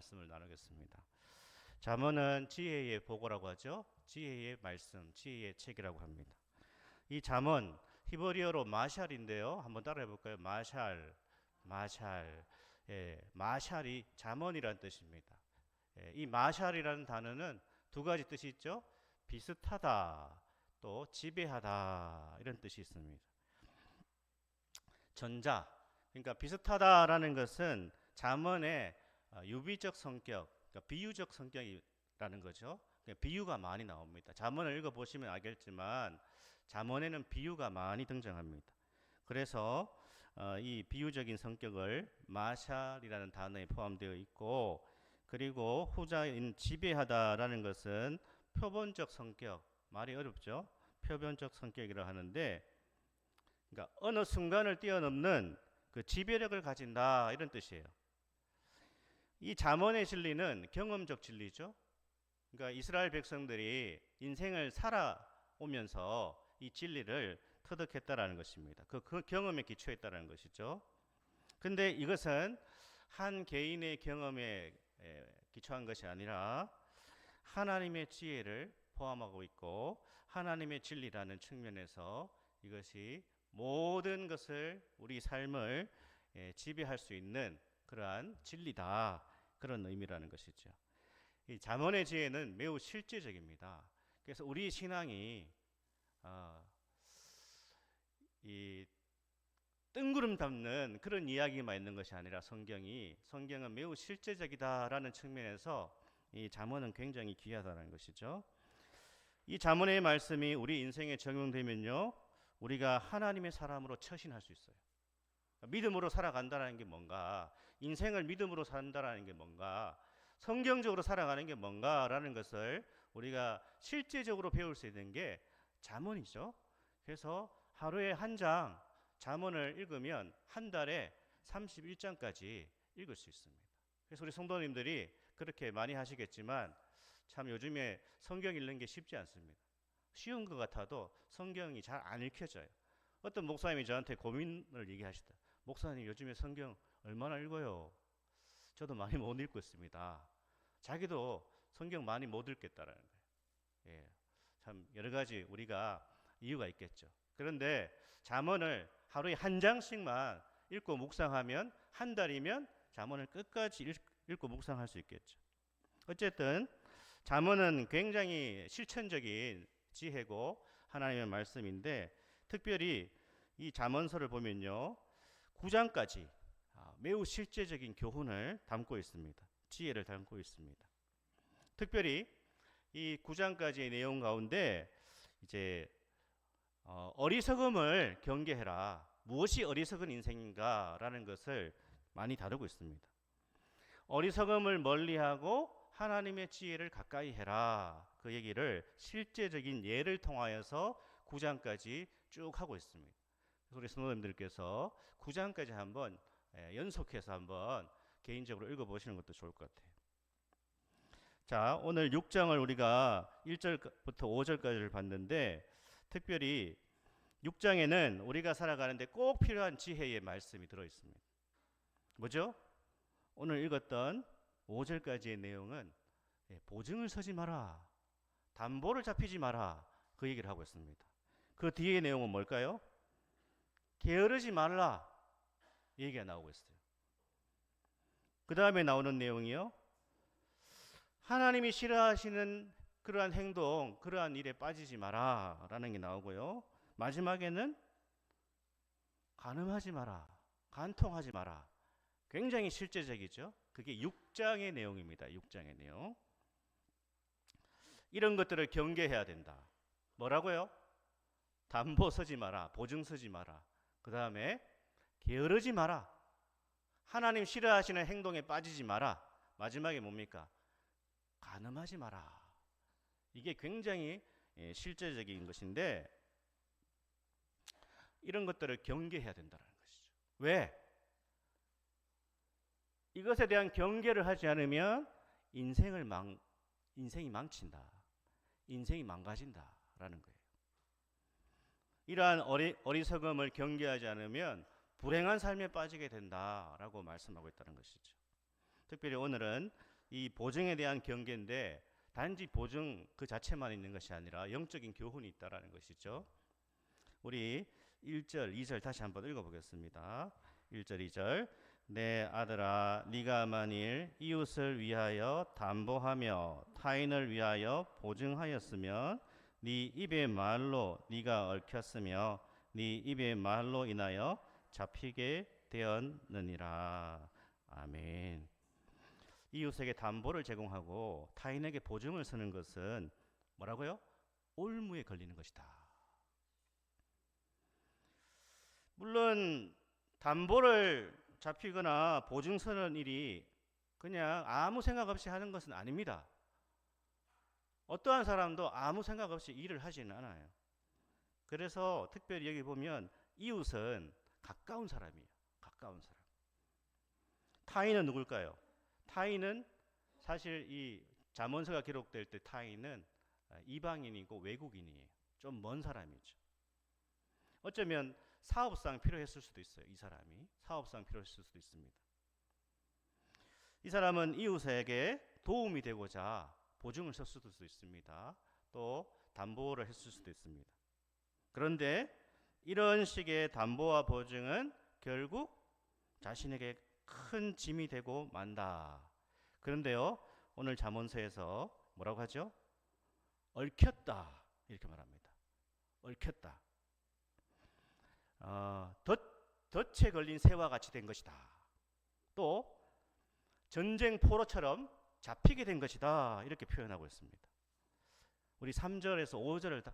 말씀을 나누겠습니다. 잠언은 지혜의 보고라고 하죠. 지혜의 말씀, 지혜의 책이라고 합니다. 이 잠언 히브리어로 마샬인데요. 한번 따라해 볼까요? 마샬, 마샬. 예, 마샬이 잠언이라는 뜻입니다. 예, 이 마샬이라는 단어는 두 가지 뜻이 있죠. 비슷하다, 또 지배하다 이런 뜻이 있습니다. 전자, 그러니까 비슷하다라는 것은 잠언의 유비적 성격, 그러니까 비유적 성격이라는 거죠. 그러니까 비유가 많이 나옵니다. 잠언을 읽어보시면 알겠지만 잠언에는 비유가 많이 등장합니다. 그래서 이 비유적인 성격을 마샬이라는 단어에 포함되어 있고, 그리고 후자인 지배하다라는 것은 표본적 성격, 말이 어렵죠. 표본적 성격이라 하는데, 그러니까 어느 순간을 뛰어넘는 그 지배력을 가진다 이런 뜻이에요. 이 잠언의 진리는 경험적 진리죠. 그러니까 이스라엘 백성들이 인생을 살아오면서 이 진리를 터득했다라는 것입니다. 그 경험에 기초했다라는 것이죠. 근데 이것은 한 개인의 경험에 기초한 것이 아니라 하나님의 지혜를 포함하고 있고 하나님의 진리라는 측면에서 이것이 모든 것을 우리 삶을 지배할 수 있는 그러한 진리다. 그런 의미라는 것이죠. 이 잠언의 지혜는 매우 실제적입니다. 그래서 우리 신앙이 이 뜬구름 잡는 그런 이야기만 있는 것이 아니라 성경은 매우 실제적이다라는 측면에서 이 잠언은 굉장히 귀하다는 것이죠. 이 잠언의 말씀이 우리 인생에 적용되면요, 우리가 하나님의 사람으로 처신할 수 있어요. 믿음으로 살아간다는 게 뭔가, 인생을 믿음으로 산다는 게 뭔가, 성경적으로 살아가는 게 뭔가라는 것을 우리가 실제적으로 배울 수 있는 게 잠언이죠. 그래서 하루에 한 장 잠언을 읽으면 한 달에 31장까지 읽을 수 있습니다. 그래서 우리 성도님들이 그렇게 많이 하시겠지만 참 요즘에 성경 읽는 게 쉽지 않습니다. 쉬운 것 같아도 성경이 잘 안 읽혀져요. 어떤 목사님이 저한테 고민을 얘기하시다. 목사님 요즘에 성경 얼마나 읽어요? 저도 많이 못 읽고 있습니다. 자기도 성경 많이 못 읽겠다라는 거예요. 예, 참 여러 가지 우리가 이유가 있겠죠. 그런데 잠언을 하루에 한 장씩만 읽고 묵상하면 한 달이면 잠언을 끝까지 읽고 묵상할 수 있겠죠. 어쨌든 잠언은 굉장히 실천적인 지혜고 하나님의 말씀인데, 특별히 이 잠언서를 보면요 9장까지 매우 실제적인 교훈을 담고 있습니다. 지혜를 담고 있습니다. 특별히 이 9장까지의 내용 가운데 이제 어리석음을 경계해라, 무엇이 어리석은 인생인가라는 것을 많이 다루고 있습니다. 어리석음을 멀리하고 하나님의 지혜를 가까이 해라, 그 얘기를 실제적인 예를 통하여서 9장까지 쭉 하고 있습니다. 그래서 우리 성도님들께서 9장까지 한번 연속해서 한번 개인적으로 읽어보시는 것도 좋을 것 같아요. 자, 오늘 6장을 우리가 1절부터 5절까지를 봤는데, 특별히 6장에는 우리가 살아가는데 꼭 필요한 지혜의 말씀이 들어있습니다. 뭐죠? 오늘 읽었던 5절까지의 내용은 보증을 서지 마라, 담보를 잡히지 마라, 그 얘기를 하고 있습니다. 그 뒤의 내용은 뭘까요? 게으르지 말라, 이 얘기가 나오고 있어요. 그 다음에 나오는 내용이요, 하나님이 싫어하시는 그러한 행동, 그러한 일에 빠지지 마라 라는 게 나오고요, 마지막에는 간음하지 마라, 간통하지 마라. 굉장히 실제적이죠. 그게 6장의 내용입니다. 6장의 내용. 이런 것들을 경계해야 된다. 뭐라고요? 담보 서지 마라, 보증 서지 마라. 그 다음에 게으르지 마라, 하나님 싫어하시는 행동에 빠지지 마라. 마지막에 뭡니까? 간음하지 마라. 이게 굉장히 실제적인 것인데, 이런 것들을 경계해야 된다는 것이죠. 왜? 이것에 대한 경계를 하지 않으면 인생이 망친다, 인생이 망가진다라는 거예요. 이러한 어리석음을 경계하지 않으면 불행한 삶에 빠지게 된다라고 말씀하고 있다는 것이죠. 특별히 오늘은 이 보증에 대한 경계인데 단지 보증 그 자체만 있는 것이 아니라 영적인 교훈이 있다라는 것이죠. 우리 1절, 2절 다시 한번 읽어보겠습니다. 1절, 2절. 내 아들아, 네가 만일 이웃을 위하여 담보하며 타인을 위하여 보증하였으면 네 입의 말로 네가 얽혔으며 네 입의 말로 인하여 잡히게 되었느니라. 아멘. 이웃에게 담보를 제공하고 타인에게 보증을 서는 것은 뭐라고요? 올무에 걸리는 것이다. 물론 담보를 잡히거나 보증 서는 일이 그냥 아무 생각 없이 하는 것은 아닙니다. 어떠한 사람도 아무 생각 없이 일을 하지는 않아요. 그래서 특별히 여기 보면 이웃은 가까운 사람이에요. 가까운 사람. 타인은 누굴까요? 타인은 사실 이 잠언서가 기록될 때 타인은 이방인이고 외국인이에요. 좀 먼 사람이죠. 어쩌면 사업상 필요했을 수도 있어요. 이 사람이 사업상 필요했을 수도 있습니다. 이 사람은 이웃에게 도움이 되고자 보증을 섰을 수도 있습니다. 또 담보를 했을 수도 있습니다. 그런데 이런 식의 담보와 보증은 결국 자신에게 큰 짐이 되고 만다. 그런데요, 오늘 잠언서에서 뭐라고 하죠? 얽혔다 이렇게 말합니다. 얽혔다. 덫에 걸린 새와 같이 된 것이다. 또 전쟁 포로처럼 잡히게 된 것이다. 이렇게 표현하고 있습니다. 우리 3절에서 5절을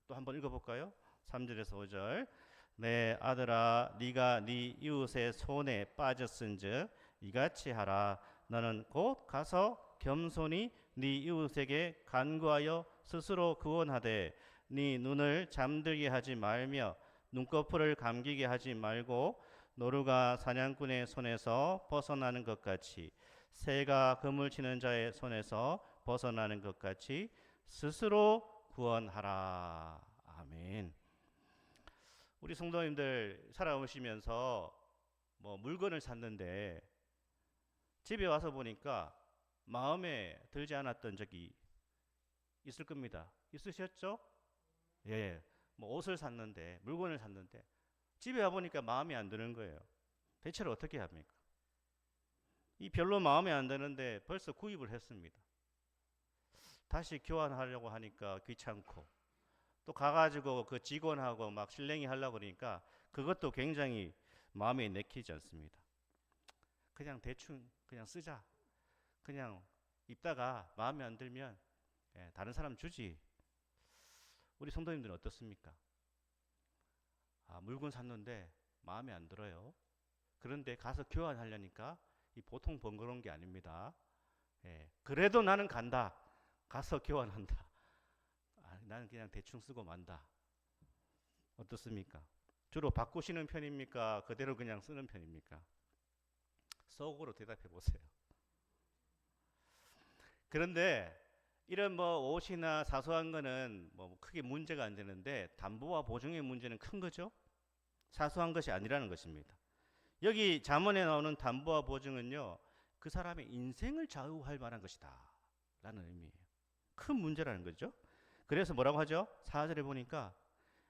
또 한번 읽어볼까요? 3절에서 5절. 내 아들아, 네가 네 이웃의 손에 빠졌은즉 이같이 하라. 너는 곧 가서 겸손히 네 이웃에게 간구하여 스스로 구원하되 네 눈을 잠들게 하지 말며 눈꺼풀을 감기게 하지 말고 노루가 사냥꾼의 손에서 벗어나는 것 같이 새가 그물 치는 자의 손에서 벗어나는 것 같이 스스로 구원하라. 아멘. 우리 성도님들 살아오시면서 뭐 물건을 샀는데 집에 와서 보니까 마음에 들지 않았던 적이 있을 겁니다. 있으셨죠? 예. 뭐 옷을 샀는데 물건을 샀는데 집에 와 보니까 마음에 안 드는 거예요. 대체로 어떻게 합니까? 이 별로 마음에 안 드는데 벌써 구입을 했습니다. 다시 교환하려고 하니까 귀찮고 또 가가지고 그 직원하고 막 실랭이 하려고 그러니까 그것도 굉장히 마음에 내키지 않습니다. 그냥 대충 그냥 쓰자. 그냥 입다가 마음에 안 들면 다른 사람 주지. 우리 성도님들은 어떻습니까? 물건 샀는데 마음에 안 들어요. 그런데 가서 교환하려니까 이 보통 번거로운 게 아닙니다. 그래도 나는 간다. 가서 교환한다. 나는 그냥 대충 쓰고 만다. 어떻습니까? 주로 바꾸시는 편입니까? 그대로 그냥 쓰는 편입니까? 속으로 대답해 보세요. 그런데 이런 뭐 옷이나 사소한 거는 뭐 크게 문제가 안 되는데 담보와 보증의 문제는 큰 거죠. 사소한 것이 아니라는 것입니다. 여기 잠언에 나오는 담보와 보증은요, 그 사람의 인생을 좌우할 만한 것이다 라는 의미예요. 큰 문제라는 거죠. 그래서 뭐라고 하죠? 4절에 보니까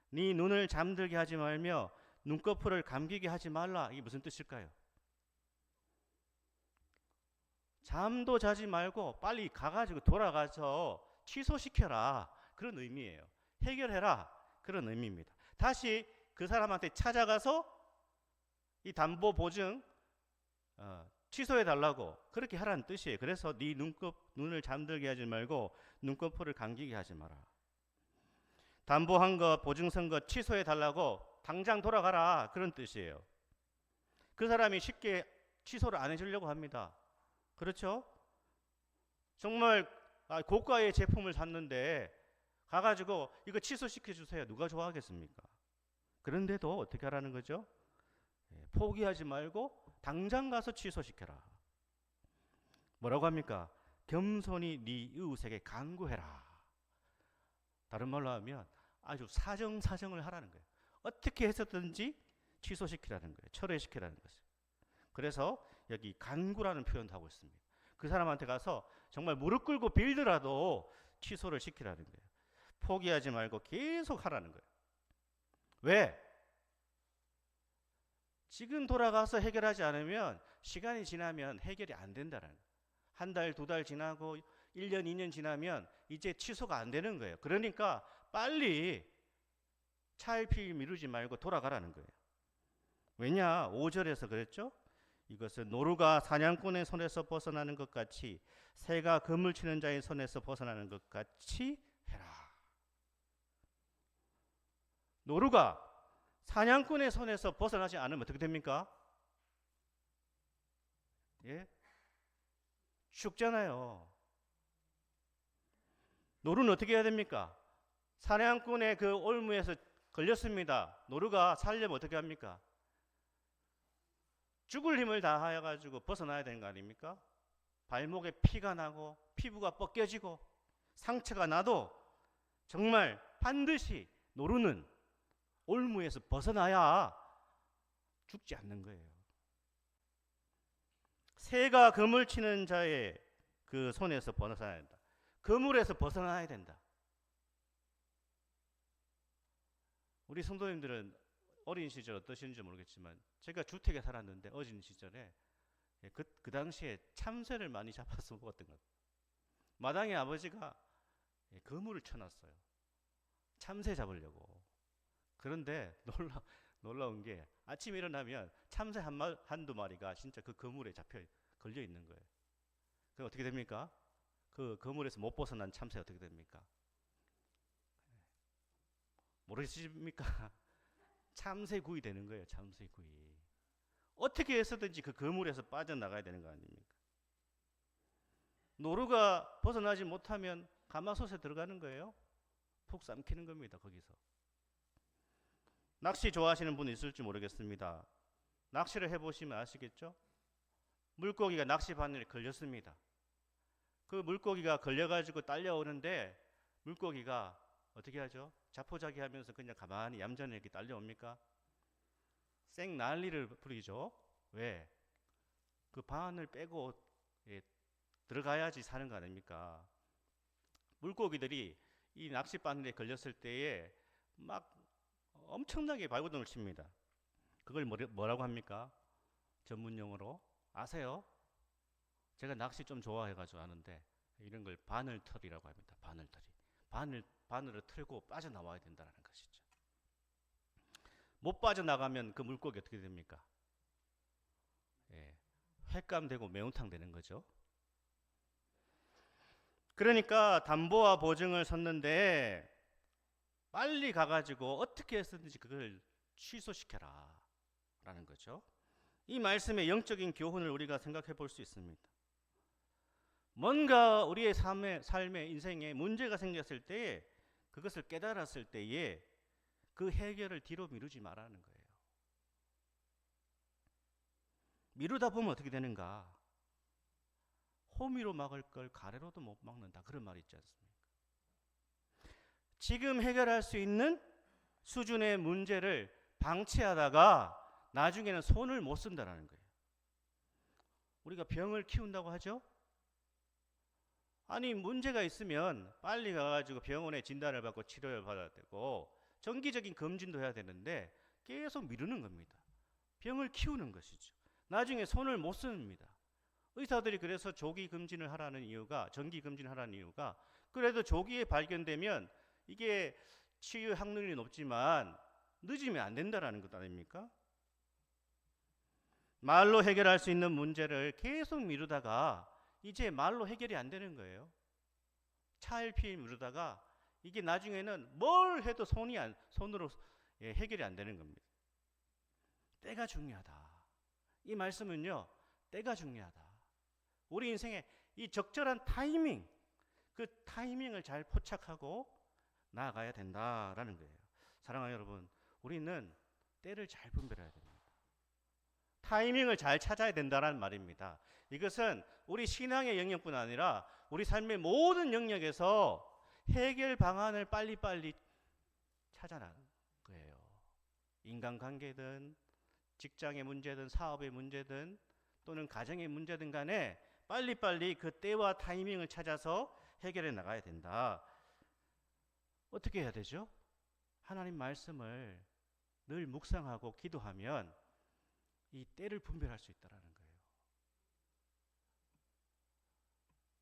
네 눈을 잠들게 하지 말며 눈꺼풀을 감기게 하지 말라. 이게 무슨 뜻일까요? 잠도 자지 말고 빨리 가가지고 돌아가서 취소시켜라. 그런 의미예요. 해결해라. 그런 의미입니다. 다시 그 사람한테 찾아가서 이 담보 보증 취소해달라고 그렇게 하라는 뜻이에요. 그래서 네 눈을 잠들게 하지 말고 눈꺼풀을 감기게 하지 마라. 담보한 거 보증 선 거 취소해달라고 당장 돌아가라. 그런 뜻이에요. 그 사람이 쉽게 취소를 안 해주려고 합니다. 그렇죠? 정말 고가의 제품을 샀는데 가가지고 이거 취소시켜 주세요. 누가 좋아하겠습니까? 그런데도 어떻게 하라는 거죠? 포기하지 말고 당장 가서 취소시켜라. 뭐라고 합니까? 겸손히 네 이웃에게 간구해라. 다른 말로 하면 아주 사정사정을 하라는 거예요. 어떻게 해서든지 취소시키라는 거예요. 철회시키라는 것이에요. 그래서 여기 간구라는 표현도 하고 있습니다. 그 사람한테 가서 정말 무릎 꿇고 빌더라도 취소를 시키라는 거예요. 포기하지 말고 계속 하라는 거예요. 왜? 지금 돌아가서 해결하지 않으면 시간이 지나면 해결이 안 된다는 거예요. 한 달, 두 달 지나고 1년, 2년 지나면 이제 취소가 안 되는 거예요. 그러니까 빨리 차일피일 미루지 말고 돌아가라는 거예요. 왜냐? 5절에서 그랬죠? 이것은 노루가 사냥꾼의 손에서 벗어나는 것 같이 새가 그물 치는 자의 손에서 벗어나는 것 같이 해라. 노루가 사냥꾼의 손에서 벗어나지 않으면 어떻게 됩니까? 예? 죽잖아요. 노루는 어떻게 해야 됩니까? 사냥꾼의 그 올무에서 걸렸습니다. 노루가 살려면 어떻게 합니까? 죽을 힘을 다해가지고 벗어나야 되는 거 아닙니까? 발목에 피가 나고 피부가 벗겨지고 상처가 나도 정말 반드시 노루는 올무에서 벗어나야 죽지 않는 거예요. 새가 그물 치는 자의 그 손에서 벗어나야 된다. 그물에서 벗어나야 된다. 우리 성도님들은 어린 시절 어떠신지 모르겠지만 제가 주택에 살았는데 어린 시절에 그 당시에 참새를 많이 잡아서 먹었던 것 같아요. 마당에 아버지가 그물을 쳐놨어요. 참새 잡으려고. 그런데 놀라운 게 아침에 일어나면 참새 한두 마리가 진짜 그 그물에 걸려 있는 거예요. 그럼 어떻게 됩니까? 그 그물에서 못 벗어난 참새 어떻게 됩니까? 모르십니까? 참새구이 되는 거예요. 참새구이. 어떻게 해서든지 그 그물에서 빠져나가야 되는 거 아닙니까? 노루가 벗어나지 못하면 가마솥에 들어가는 거예요. 푹 삼키는 겁니다. 거기서. 낚시 좋아하시는 분 있을지 모르겠습니다. 낚시를 해보시면 아시겠죠? 물고기가 낚시 바늘에 걸렸습니다. 그 물고기가 걸려가지고 딸려오는데 물고기가 어떻게 하죠? 자포자기하면서 그냥 가만히 얌전히 이렇게 딸려옵니까? 쌩 난리를 부리죠. 왜? 그 바늘 빼고 들어가야지 사는 거 아닙니까? 물고기들이 이 낚시 바늘에 걸렸을 때에 막 엄청나게 발버둥을 칩니다. 그걸 뭐라고 합니까? 전문 용어로 아세요? 제가 낚시 좀 좋아해가지고 아는데 이런 걸 바늘털이라고 합니다. 바늘털이. 바늘을 틀고 빠져나와야 된다는 것이죠. 못 빠져나가면 그 물고기 어떻게 됩니까? 횟감되고 매운탕 되는 거죠. 그러니까 담보와 보증을 섰는데 빨리 가가지고 어떻게 해서든지 그걸 취소시켜라 라는 거죠. 이 말씀의 영적인 교훈을 우리가 생각해 볼 수 있습니다. 뭔가 우리의 삶의 인생에 문제가 생겼을 때에 그것을 깨달았을 때에 그 해결을 뒤로 미루지 말라는 거예요. 미루다 보면 어떻게 되는가? 호미로 막을 걸 가래로도 못 막는다. 그런 말이 있지 않습니까? 지금 해결할 수 있는 수준의 문제를 방치하다가 나중에는 손을 못 쓴다는 거예요. 우리가 병을 키운다고 하죠? 아니 문제가 있으면 빨리 가가지고 병원에 진단을 받고 치료를 받아야 되고 정기적인 검진도 해야 되는데 계속 미루는 겁니다. 병을 키우는 것이죠. 나중에 손을 못 씁니다. 의사들이 그래서 조기 검진을 하라는 이유가 정기 검진을 하라는 이유가 그래도 조기에 발견되면 이게 치유 확률이 높지만 늦으면 안 된다라는 것 아닙니까? 말로 해결할 수 있는 문제를 계속 미루다가 이제 말로 해결이 안 되는 거예요. 차일피일 미루다가 이게 나중에는 뭘 해도 손으로 해결이 안 되는 겁니다. 때가 중요하다. 이 말씀은요, 때가 중요하다. 우리 인생에 이 적절한 타이밍, 그 타이밍을 잘 포착하고 나아가야 된다라는 거예요. 사랑하는 여러분, 우리는 때를 잘 분별해야 됩니다. 타이밍을 잘 찾아야 된다는 말입니다. 이것은 우리 신앙의 영역뿐 아니라 우리 삶의 모든 영역에서 해결 방안을 빨리빨리 찾아나는 거예요. 인간관계든 직장의 문제든 사업의 문제든 또는 가정의 문제든 간에 빨리빨리 그 때와 타이밍을 찾아서 해결해 나가야 된다. 어떻게 해야 되죠? 하나님 말씀을 늘 묵상하고 기도하면 이 때를 분별할 수 있다는 거예요.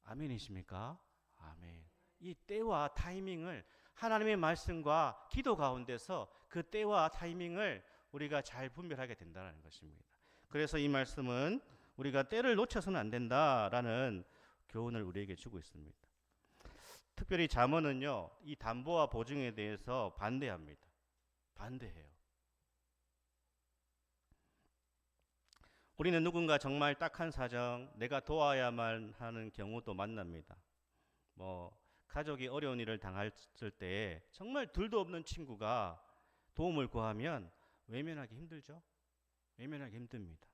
아멘이십니까? 아멘. 이 때와 타이밍을 하나님의 말씀과 기도 가운데서 그 때와 타이밍을 우리가 잘 분별하게 된다는 것입니다. 그래서 이 말씀은 우리가 때를 놓쳐서는 안 된다라는 교훈을 우리에게 주고 있습니다. 특별히 잠언은요, 이 담보와 보증에 대해서 반대합니다. 반대해요. 우리는 누군가 정말 딱한 사정, 내가 도와야만 하는 경우도 만납니다. 가족이 어려운 일을 당했을 때 정말 둘도 없는 친구가 도움을 구하면 외면하기 힘들죠. 외면하기 힘듭니다.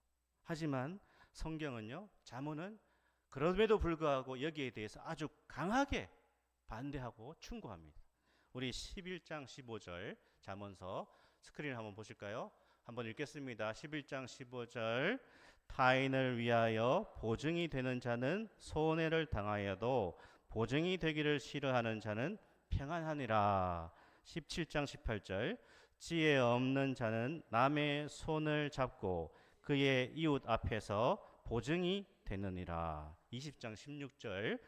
하지만 성경은요, 잠언은 그럼에도 불구하고 여기에 대해서 아주 강하게 반대하고 충고합니다. 우리 11장 15절 잠언서 스크린을 한번 보실까요? 한번 읽겠습니다. 11장 15절 타인을 위하여 보증이 되는 자는 손해를 당하여도 보증이 되기를 싫어하는 자는 평안하니라. 17장 18절 지혜 없는 자는 남의 손을 잡고 그의 이웃 앞에서 보증이 되느니라. 20장 16절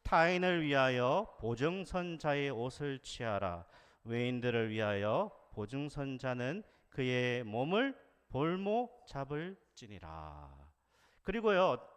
타인을 위하여 보증선자의 옷을 취하라. 외인들을 위하여 보증선자는 그의 몸을 볼모 잡을지니라. 그리고요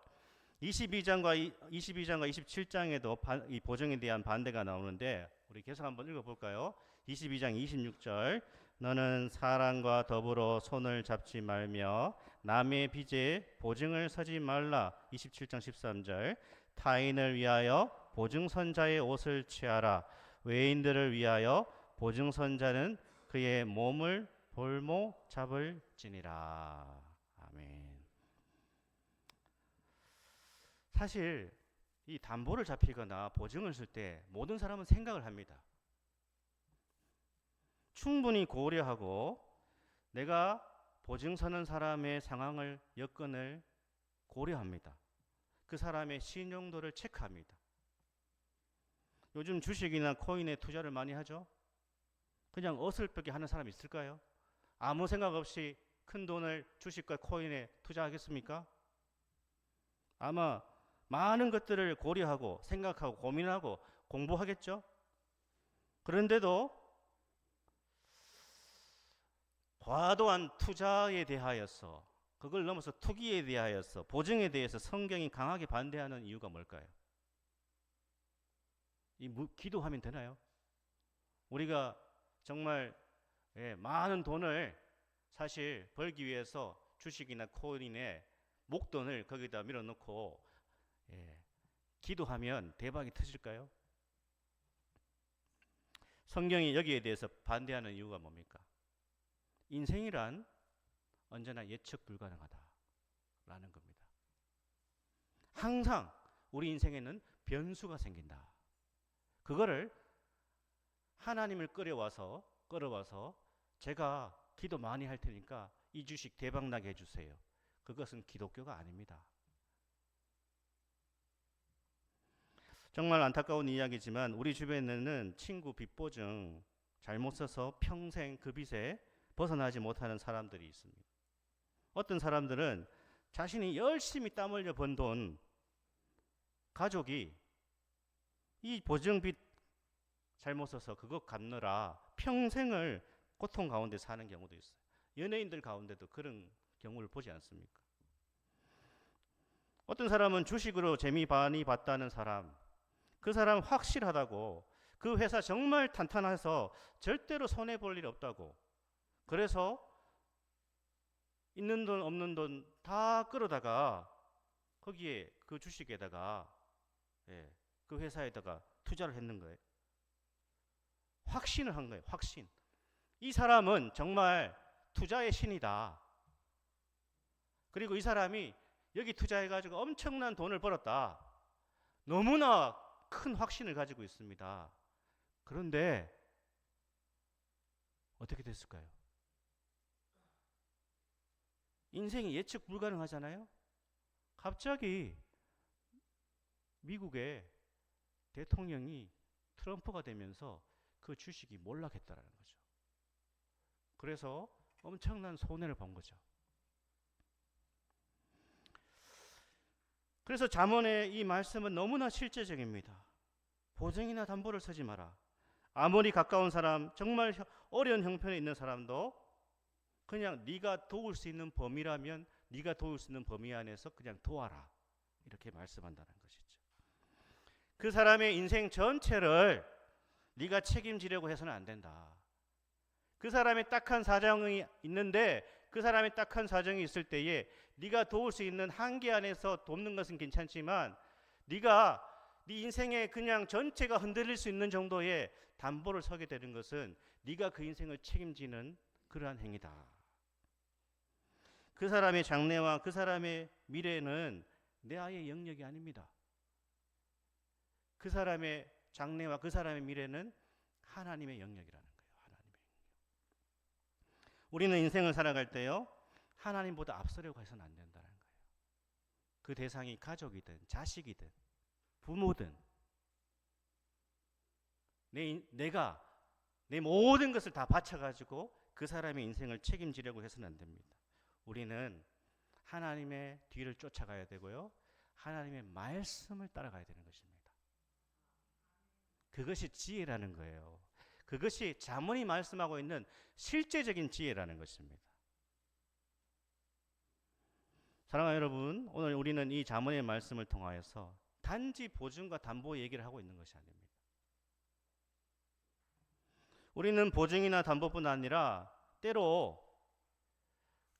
22장과 27장에도 이 보증에 대한 반대가 나오는데 우리 계속 한번 읽어볼까요? 22장 26절 너는 사람과 더불어 손을 잡지 말며 남의 빚에 보증을 서지 말라. 27장 13절 타인을 위하여 보증선자의 옷을 취하라. 외인들을 위하여 보증선자는 그의 몸을 볼모 잡을지니라. 아멘. 사실 이 담보를 잡히거나 보증을 쓸 때 모든 사람은 생각을 합니다. 충분히 고려하고 내가 보증 서는 사람의 상황을, 여건을 고려합니다. 그 사람의 신용도를 체크합니다. 요즘 주식이나 코인에 투자를 많이 하죠. 그냥 어설프게 하는 사람이 있을까요? 아무 생각 없이 큰 돈을 주식과 코인에 투자하겠습니까? 아마 많은 것들을 고려하고 생각하고 고민하고 공부하겠죠. 그런데도 과도한 투자에 대하여서, 그걸 넘어서 투기에 대하여서, 보증에 대해서 성경이 강하게 반대하는 이유가 뭘까요? 기도하면 되나요? 우리가 정말 많은 돈을 사실 벌기 위해서 주식이나 코인에 목돈을 거기다 밀어넣고 기도하면 대박이 터질까요? 성경이 여기에 대해서 반대하는 이유가 뭡니까? 인생이란 언제나 예측 불가능하다라는 겁니다. 항상 우리 인생에는 변수가 생긴다. 그거를 하나님을 끌어와서 제가 기도 많이 할 테니까 이 주식 대박 나게 해주세요. 그것은 기독교가 아닙니다. 정말 안타까운 이야기지만 우리 주변에는 친구 빚보증 잘못 써서 평생 그 빚에 벗어나지 못하는 사람들이 있습니다. 어떤 사람들은 자신이 열심히 땀 흘려 번 돈, 가족이 이 보증빚 잘못 써서 그거 갚느라 평생을 고통 가운데 사는 경우도 있어요. 연예인들 가운데도 그런 경우를 보지 않습니까? 어떤 사람은 주식으로 재미 많이 봤다는 사람, 그 사람 확실하다고, 그 회사 정말 탄탄해서 절대로 손해볼 일 없다고, 그래서 있는 돈 없는 돈 다 끌어다가 거기에 그 주식에다가 그 회사에다가 투자를 했는 거예요. 확신을 한 거예요. 확신. 이 사람은 정말 투자의 신이다. 그리고 이 사람이 여기 투자해가지고 엄청난 돈을 벌었다. 너무나 큰 확신을 가지고 있습니다. 그런데 어떻게 됐을까요? 인생이 예측 불가능하잖아요. 갑자기 미국의 대통령이 트럼프가 되면서 그 주식이 몰락했다라는 거죠. 그래서 엄청난 손해를 본 거죠. 그래서 잠언의 이 말씀은 너무나 실제적입니다. 보증이나 담보를 서지 마라. 아무리 가까운 사람, 정말 어려운 형편에 있는 사람도 그냥 네가 도울 수 있는 범위라면 네가 도울 수 있는 범위 안에서 그냥 도와라. 이렇게 말씀한다는 것이죠. 그 사람의 인생 전체를 네가 책임지려고 해서는 안 된다. 그 사람의 딱한 사정이 있는데 그 사람의 딱한 사정이 있을 때에 네가 도울 수 있는 한계 안에서 돕는 것은 괜찮지만 네가 네 인생의 그냥 전체가 흔들릴 수 있는 정도의 담보를 서게 되는 것은 네가 그 인생을 책임지는 그러한 행위다. 그 사람의 장래와 그 사람의 미래는 내 아이의 영역이 아닙니다. 그 사람의 장래와 그 사람의 미래는 하나님의 영역이라는 거예요. 하나님의 영역. 우리는 인생을 살아갈 때요, 하나님보다 앞서려고 해서는 안 된다는 거예요. 그 대상이 가족이든 자식이든 부모든 내가 내 모든 것을 다 바쳐가지고 그 사람의 인생을 책임지려고 해서는 안 됩니다. 우리는 하나님의 뒤를 쫓아가야 되고요, 하나님의 말씀을 따라가야 되는 것입니다. 그것이 지혜라는 거예요. 그것이 잠언이 말씀하고 있는 실제적인 지혜라는 것입니다. 사랑하는 여러분, 오늘 우리는 이 잠언의 말씀을 통하여서 단지 보증과 담보 얘기를 하고 있는 것이 아닙니다. 우리는 보증이나 담보뿐 아니라 때로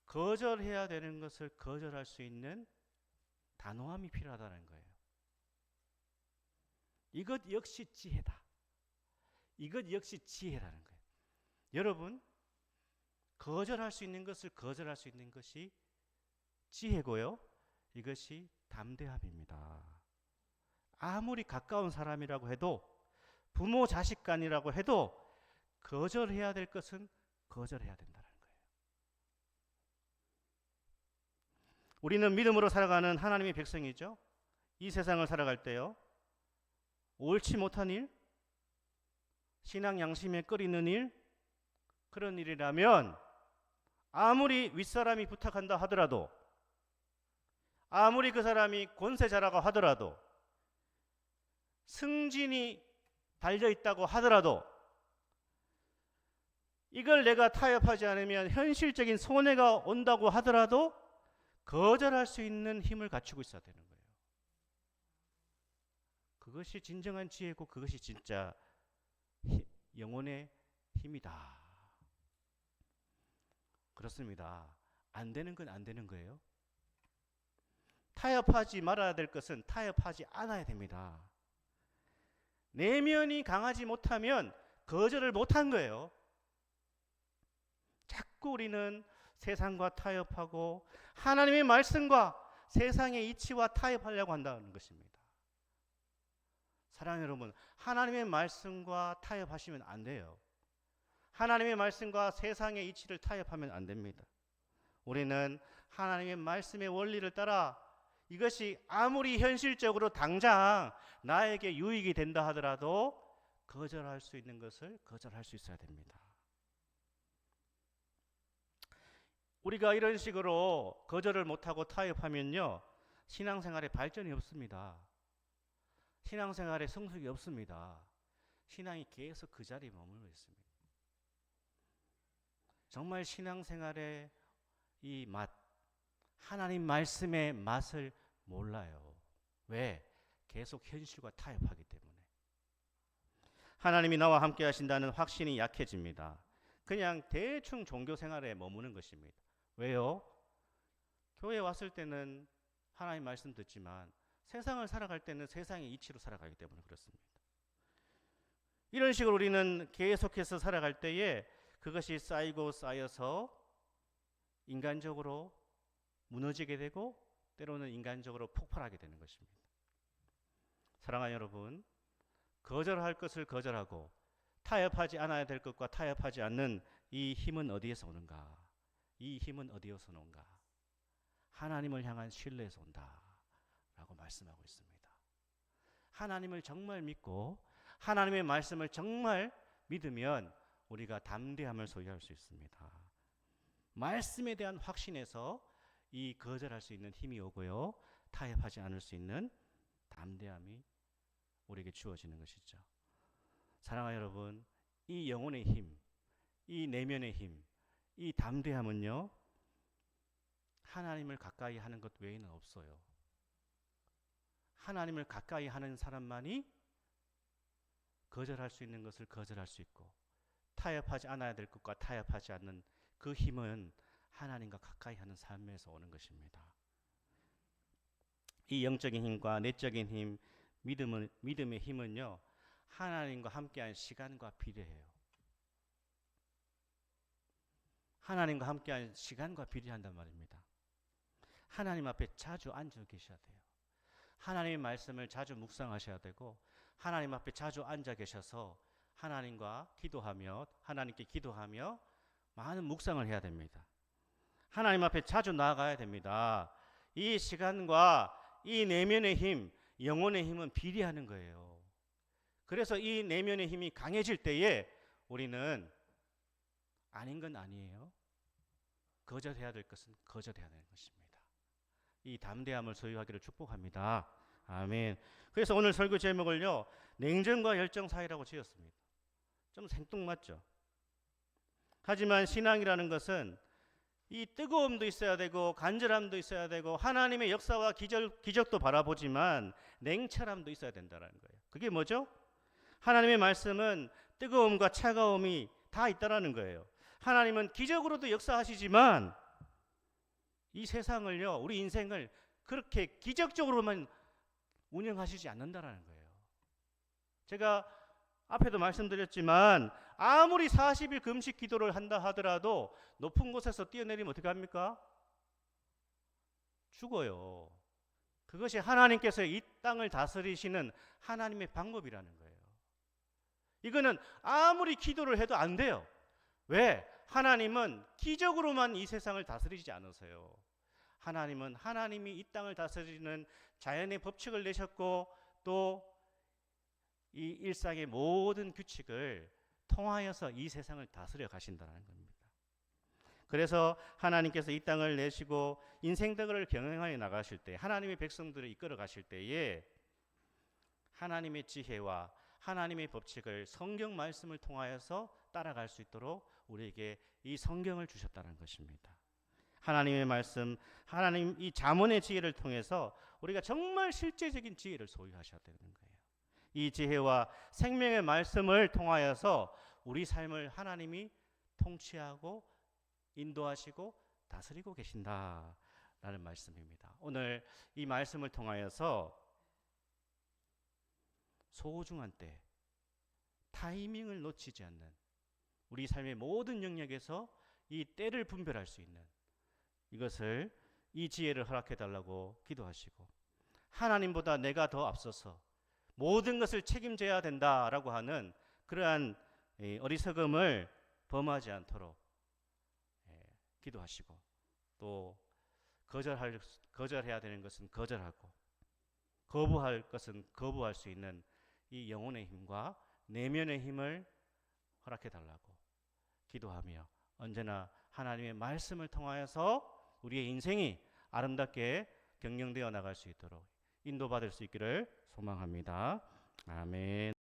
거절해야 되는 것을 거절할 수 있는 단호함이 필요하다는 거예요. 이것 역시 지혜다. 이것 역시 지혜라는 거예요. 여러분, 거절할 수 있는 것을 거절할 수 있는 것이 지혜고요, 이것이 담대함입니다. 아무리 가까운 사람이라고 해도, 부모 자식 간이라고 해도 거절해야 될 것은 거절해야 된다는 거예요. 우리는 믿음으로 살아가는 하나님의 백성이죠. 이 세상을 살아갈 때요, 옳지 못한 일, 신앙 양심에 꺼리는 일, 그런 일이라면 아무리 윗사람이 부탁한다 하더라도, 아무리 그 사람이 권세자라고 하더라도, 승진이 달려있다고 하더라도 이걸 내가 타협하지 않으면 현실적인 손해가 온다고 하더라도 거절할 수 있는 힘을 갖추고 있어야 되는 거예요. 그것이 진정한 지혜고 그것이 진짜 영혼의 힘이다. 그렇습니다. 안 되는 건 안 되는 거예요. 타협하지 말아야 될 것은 타협하지 않아야 됩니다. 내면이 강하지 못하면 거절을 못한 거예요. 자꾸 우리는 세상과 타협하고 하나님의 말씀과 세상의 이치와 타협하려고 한다는 것입니다. 사랑하는 여러분, 하나님의 말씀과 타협하시면 안 돼요. 하나님의 말씀과 세상의 이치를 타협하면 안 됩니다. 우리는 하나님의 말씀의 원리를 따라 이것이 아무리 현실적으로 당장 나에게 유익이 된다 하더라도 거절할 수 있는 것을 거절할 수 있어야 됩니다. 우리가 이런 식으로 거절을 못하고 타협하면요, 신앙생활에 발전이 없습니다. 신앙생활에 성숙이 없습니다. 신앙이 계속 그 자리에 머물러 있습니다. 정말 신앙생활의 이 맛, 하나님 말씀의 맛을 몰라요. 왜? 계속 현실과 타협하기 때문에. 하나님이 나와 함께 하신다는 확신이 약해집니다. 그냥 대충 종교생활에 머무는 것입니다. 왜요? 교회에 왔을 때는 하나님 말씀 듣지만 세상을 살아갈 때는 세상의 이치로 살아가기 때문에 그렇습니다. 이런 식으로 우리는 계속해서 살아갈 때에 그것이 쌓이고 쌓여서 인간적으로 무너지게 되고 때로는 인간적으로 폭발하게 되는 것입니다. 사랑하는 여러분, 거절할 것을 거절하고 타협하지 않아야 될 것과 타협하지 않는 이 힘은 어디에서 오는가? 이 힘은 어디에서 오는가? 하나님을 향한 신뢰에서 온다 라고 말씀하고 있습니다. 하나님을 정말 믿고 하나님의 말씀을 정말 믿으면 우리가 담대함을 소유할 수 있습니다. 말씀에 대한 확신에서 이 거절할 수 있는 힘이 오고요. 타협하지 않을 수 있는 담대함이 우리에게 주어지는 것이죠. 사랑하는 여러분, 이 영혼의 힘, 이 내면의 힘, 이 담대함은요, 하나님을 가까이 하는 것 외에는 없어요. 하나님을 가까이 하는 사람만이 거절할 수 있는 것을 거절할 수 있고, 타협하지 않아야 될 것과 타협하지 않는 그 힘은 하나님과 가까이 하는 삶에서 오는 것입니다. 이 영적인 힘과 내적인 힘, 믿음의 힘은요, 하나님과 함께한 시간과 비례해요. 하나님과 함께한 시간과 비례한단 말입니다. 하나님 앞에 자주 앉아 계셔야 돼요. 하나님의 말씀을 자주 묵상하셔야 되고 하나님 앞에 자주 앉아 계셔서 하나님과 기도하며 하나님께 기도하며 많은 묵상을 해야 됩니다. 하나님 앞에 자주 나아가야 됩니다. 이 시간과 이 내면의 힘, 영혼의 힘은 비례하는 거예요. 그래서 이 내면의 힘이 강해질 때에 우리는 아닌 건 아니에요. 거절해야 될 것은 거절해야 되는 것입니다. 이 담대함을 소유하기를 축복합니다. 아멘. 그래서 오늘 설교 제목을요, 냉정과 열정 사이라고 지었습니다. 좀 생뚱맞죠? 하지만 신앙이라는 것은 이 뜨거움도 있어야 되고 간절함도 있어야 되고 하나님의 역사와 기적도 바라보지만 냉철함도 있어야 된다는 거예요. 그게 뭐죠? 하나님의 말씀은 뜨거움과 차가움이 다 있다라는 거예요. 하나님은 기적으로도 역사하시지만 이 세상을요, 우리 인생을 그렇게 기적적으로만 운영하시지 않는다라는 거예요. 제가 앞에도 말씀드렸지만 아무리 40일 금식 기도를 한다 하더라도 높은 곳에서 뛰어내리면 어떻게 합니까? 죽어요. 그것이 하나님께서 이 땅을 다스리시는 하나님의 방법이라는 거예요. 이거는 아무리 기도를 해도 안 돼요. 왜? 하나님은 기적으로만 이 세상을 다스리지 않으세요. 하나님은 하나님이 이 땅을 다스리는 자연의 법칙을 내셨고 또 이 일상의 모든 규칙을 통하여서 이 세상을 다스려 가신다는 겁니다. 그래서 하나님께서 이 땅을 내시고 인생들을 경영하여 나가실 때 하나님의 백성들을 이끌어 가실 때에 하나님의 지혜와 하나님의 법칙을 성경 말씀을 통하여서 따라갈 수 있도록 우리에게 이 성경을 주셨다는 것입니다. 하나님의 말씀, 하나님 이 잠언의 지혜를 통해서 우리가 정말 실제적인 지혜를 소유하셔야 되는 거예요. 이 지혜와 생명의 말씀을 통하여서 우리 삶을 하나님이 통치하고 인도하시고 다스리고 계신다라는 말씀입니다. 오늘 이 말씀을 통하여서 소중한 때, 타이밍을 놓치지 않는 우리 삶의 모든 영역에서 이 때를 분별할 수 있는 이것을 이 지혜를 허락해 달라고 기도하시고 하나님보다 내가 더 앞서서 모든 것을 책임져야 된다라고 하는 그러한 어리석음을 범하지 않도록 기도하시고 또 거절해야 되는 것은 거절하고 거부할 것은 거부할 수 있는 이 영혼의 힘과 내면의 힘을 허락해 달라고 기도하며 언제나 하나님의 말씀을 통하여서 우리의 인생이 아름답게 경영되어 나갈 수 있도록 인도받을 수 있기를 소망합니다. 아멘.